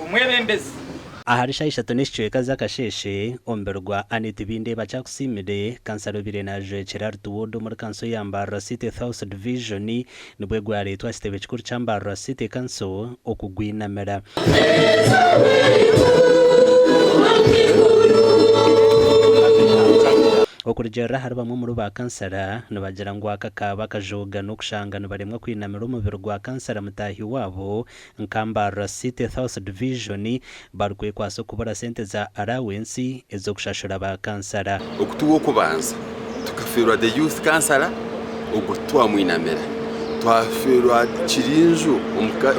umwebembezi aharisha ishatu n'ishweka z'akasheshe omberwa Annet Bindeeba chakusimire kansaro birenaje Gerard Wood muri kanso ya Mbarara City South Division nibwe gwaretwa kitebe kikuru cha Mbarara City Council okugwinamira okurjera harba mu ba kansara nabagira ngo akakaba kajoga no kushangana baremwa kwinamira umubiri gwa kansara mutahi wabo Mbarara City South Division barkwe kwaso kubara sente za allowance ezo kushashura ba kansara okutuwo kubanza tukafirwa the youth kansara ogutwa mwinamira twafirwa kirinjo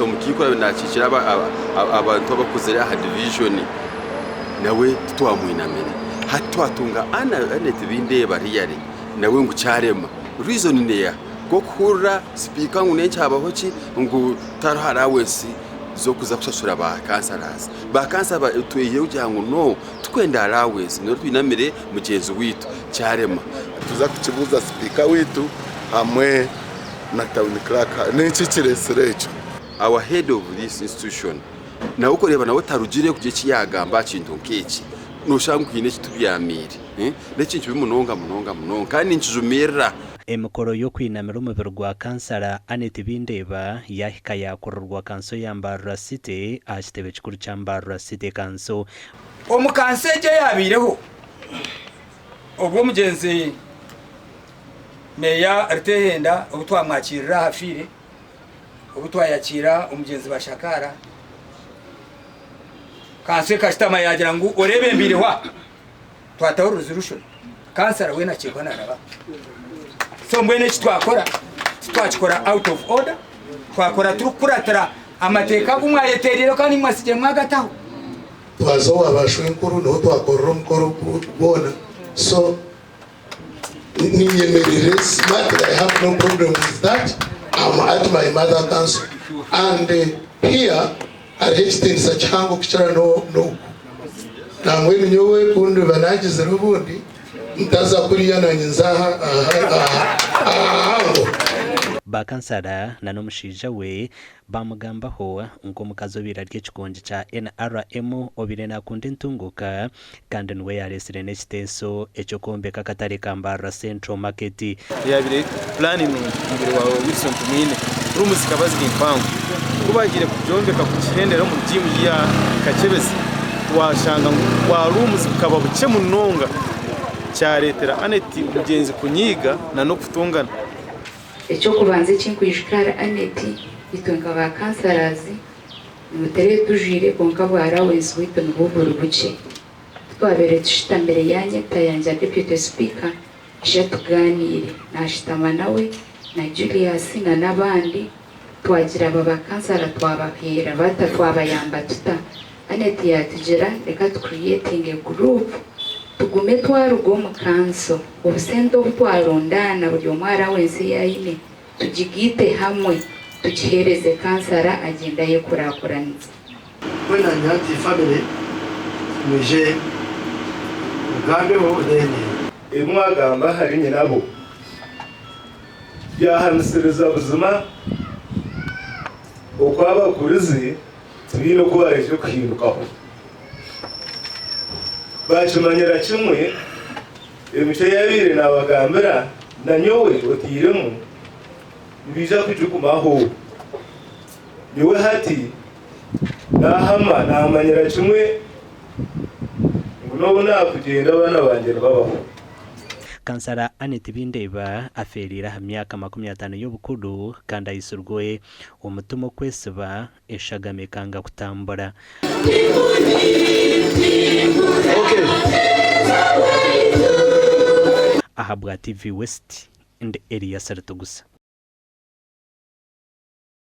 omukikora nakikira abantu abakuzera aha division nawe tutwa mwinamira hatwatunga Annet Bindeeba riyari nawe ngucyarema reason neya gokura speaker ngunencabaho ki ngo taraharawensi zo kuza kushashura ba kansarazi ba kansara tweye ujyango no twenda allowance no twinamire mugenzi witu cyarema tuza kukibuza speaker witu hamwe na town clerk n'iki kireserecho our head of this institution na uko reba nawe tarugire kuje kiyagamba kintu nkeki nushanga kwine kitubyamire n'ekintu bimunonga kandi njumira emikoro yo kwinamira umubiri gwa kansara Annet Bindeeba yahika yakorerwa kanso ya Mbarara City ahitebe kikuru cha Mbarara City Council omukanseje yabireho obwo mugenzi meya Ndyamusiimanta obutwamwakirira hafire obutwayakira umugenzi bashakara kanse kastama yagira ngo orebe mbirihwa twataho resolution kansara we nakirwa naraba so mbene twakora out of order twakora tukuratara amateka kumwayeterero kandi mwasije mwagataho twazo wabashwe nkuru no twakorora umukoro bona so ninyemerere smart. I have no problem with that. I'm at my mother council and here arrested such hango kichara no nangwe nyowe kundi banagize rubundi mtaza kuriya na nzaha hango bakansara na nomushija we bamugambaho ngo mukazobira ry'ekikonje cha NRM obire nakunde ntunguka kandi nwe yaresire n'ekiteso ekyo kombeka katare ka Mbarara Central Market yabire planning mbere wawe Wilson tumine rumuzika bazigi mpango kubagire kujombeka ku kihendera mu jimu ya Kachebezi twashanga kwa rumuzika babuce munonga cyaretera Annet mugenzi kunyiga na no kutungana icyo kubanze cy'inkwijikara Annet itunga ba kansarazi mutere tujire konka bwarawensi wito n'ububuru buce twabere tushita mbere yanye tayanja deputy speaker tuganire nashitama nawe na Julius na nabandi twagira baba kansara twabahera batatwabayamba tuta Annet yatugera reka creating a group tugume twarugo mu kanso obusendo butwarondana buri omwara wensi yayine tujigite hamwe tukihereze kansara agenda ye kurakuranitse when I had the family muje ugambe ho deni imwagamba hari nyinabo yahansereza buzima okwaba kurizi tubino kubareje kuhindukaho bachimanyira kimwe emitwe yabire nabagambira na nyowe otiremu bija kujukumaho nyowe hati nahama namanyira kimwe nobona kugenda bana banje babaho kansara Annet Bindeeba aferira myaka 50 y'obukuru kandi ayisurgoye umutumo kwesiba eshagame kanga kutambura ahabwa TV West and area Saratugusa.